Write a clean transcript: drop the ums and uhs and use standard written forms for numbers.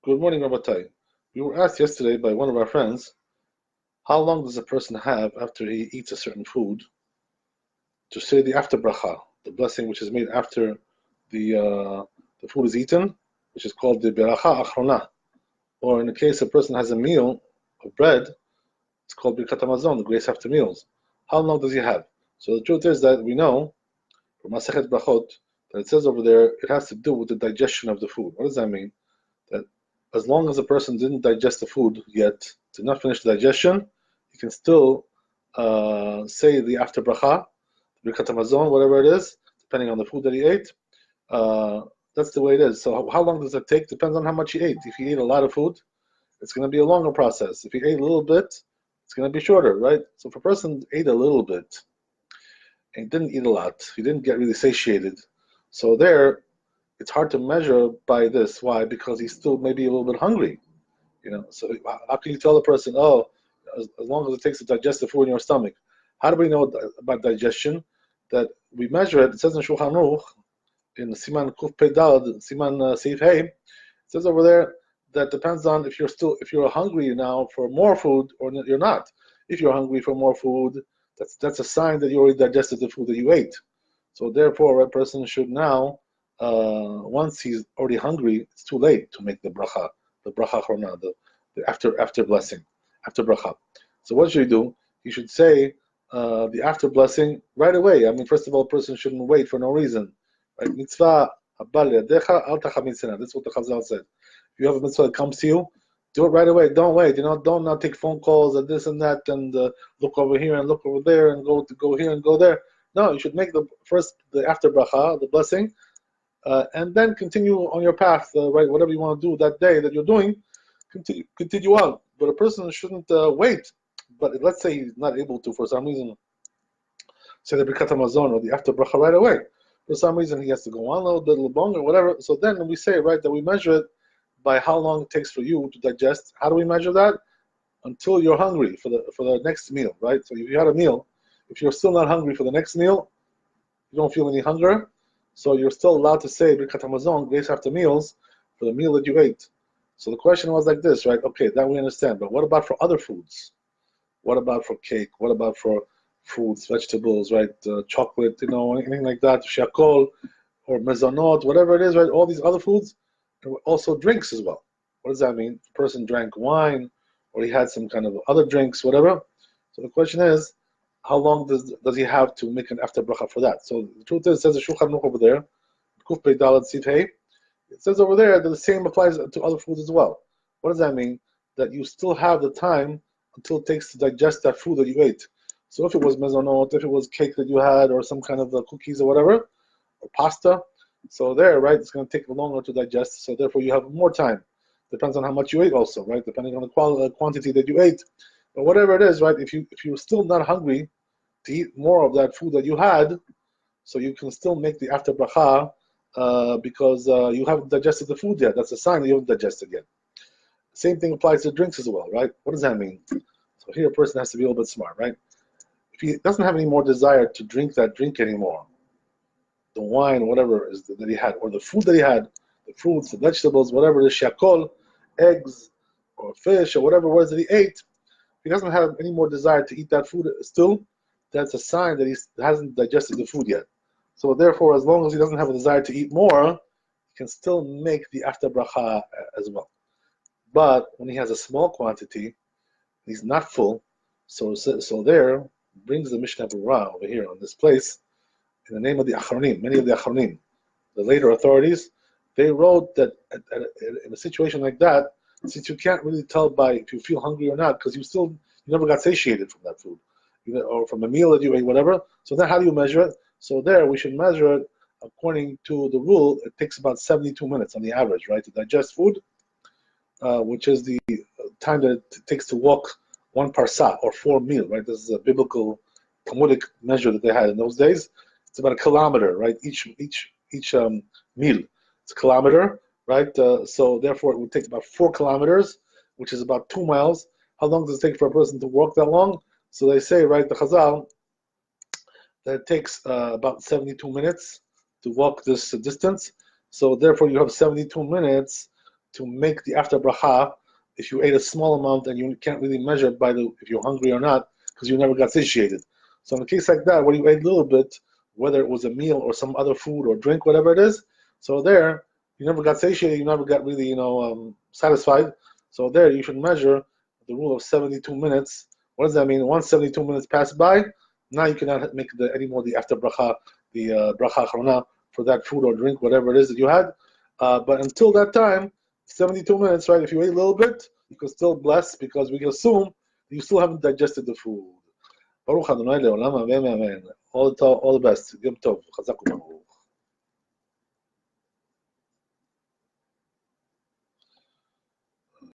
Good morning, Rabbi. We were asked yesterday by one of our friends, how long does a person have after he eats a certain food to say the after bracha, the blessing which is made after the uh, the food is eaten, which is called the beracha achrona. Or in the case a person has a meal of bread, it's called birkat hamazon, the grace after meals. How long does he have? So the truth is that we know from Masechet Brachot that it says over there it has to do with the digestion of the food. What does that mean? That as long as a person didn't digest the food yet, did not finish the digestion, he can still say the after bracha, birkat hamazon, whatever it is, depending on the food that he ate. Uh, that's the way it is. So how long does it take? Depends on how much he ate. If he ate a lot of food, it's going to be a longer process. If he ate a little bit, it's going to be shorter, right? So if a person ate a little bit and didn't eat a lot, he didn't get really satiated. So there, it's hard to measure by this. Why? Because he's still maybe a little bit hungry. So how can you tell the person, oh, as long as it takes to digest the food in your stomach? How do we know about digestion? That we measure it. It says in Shulchan Aruch, in Siman Kuf Pedal, Siman Seif Hey, it says over there that depends on if you're hungry now for more food or you're not. If you're hungry for more food, that's a sign that you already digested the food that you ate. So therefore, a person should now, once he's already hungry, it's too late to make the bracha chorna, the after blessing, after bracha. So what should he do? He should say the after blessing right away. I mean, first of all, a person shouldn't wait for no reason. Right? Mitzvah habal yadecha al tachamitzena. That's what the Chazal said. If you have a mitzvah that comes to you, do it right away. Don't wait. Don't now take phone calls and this and that and look over here and look over there and go here and go there. No, you should make the after bracha, the blessing, and then continue on your path. Right, whatever you want to do that day that you're doing, continue on. But a person shouldn't wait. But let's say he's not able to for some reason say the birkat hamazon or the after bracha right away. For some reason he has to go on a little bit, a little longer, whatever. So then we say, right, that we measure it by how long it takes for you to digest. How do we measure that? Until you're hungry for the next meal, right? So if you had a meal, if you're still not hungry for the next meal, you don't feel any hunger, so you're still allowed to say birkat hamazon, grace after meals, for the meal that you ate. So the question was like this, right? Okay, that we understand, but what about for other foods? What about for cake? What about for fruits, vegetables, right? Chocolate, anything like that, shakol, or mezonot, whatever it is, right? All these other foods, and also drinks as well. What does that mean? The person drank wine, or he had some kind of other drinks, whatever. So the question is, how long does he have to make an after bracha for that? So the truth is, it says the Shulchan Aruch over there, Kuf Pei Dalet Sif Hey, it says over there that the same applies to other foods as well. What does that mean? That you still have the time until it takes to digest that food that you ate. So if it was mezonot, if it was cake that you had, or some kind of cookies or whatever, or pasta, so there, right, it's going to take longer to digest, so therefore you have more time. Depends on how much you ate also, right, depending on the quantity that you ate. But whatever it is, right, if you're still not hungry to eat more of that food that you had, so you can still make the after bracha because you haven't digested the food yet. That's a sign that you haven't digested yet. Same thing applies to drinks as well, right? What does that mean? So here a person has to be a little bit smart, right? If he doesn't have any more desire to drink that drink anymore, the wine or whatever is that he had, or the food that he had, the fruits, the vegetables, whatever it is, shakol, eggs, or fish, or whatever it was that he ate, if he doesn't have any more desire to eat that food still, that's a sign that he hasn't digested the food yet. So therefore, as long as he doesn't have a desire to eat more, he can still make the after bracha as well. But when he has a small quantity, he's not full, so there brings the Mishnah Berurah over here on this place in the name of the Achronim, many of the Achronim, the later authorities, they wrote that in a situation like that, since you can't really tell by if you feel hungry or not, because you never got satiated from that food, or from a meal that you ate, whatever. So then how do you measure it? So there we should measure it according to the rule. It takes about 72 minutes on the average, right, to digest food, which is the time that it takes to walk 1 parsah or 4 meal, right? This is a biblical Talmudic measure that they had in those days. It's about a kilometer, right? Each meal, it's a kilometer, right? So therefore, it would take about 4 kilometers, which is about 2 miles. How long does it take for a person to walk that long? So they say, right, the Chazal, that it takes about 72 minutes to walk this distance. So therefore, you have 72 minutes to make the after bracha if you ate a small amount and you can't really measure if you're hungry or not because you never got satiated. So in a case like that, where you ate a little bit, whether it was a meal or some other food or drink, whatever it is, so there you never got satiated, you never got really satisfied. So there you should measure the rule of 72 minutes. What does that mean? Once 72 minutes pass by, now you cannot make any more the after bracha, the bracha achrona for that food or drink, whatever it is that you had. But until that time, 72 minutes, right? If you ate a little bit, you can still bless because we can assume you still haven't digested the food. Baruch Adonai le'olam, amen, amen. All the best. Yom tov. Chazak u'baruch.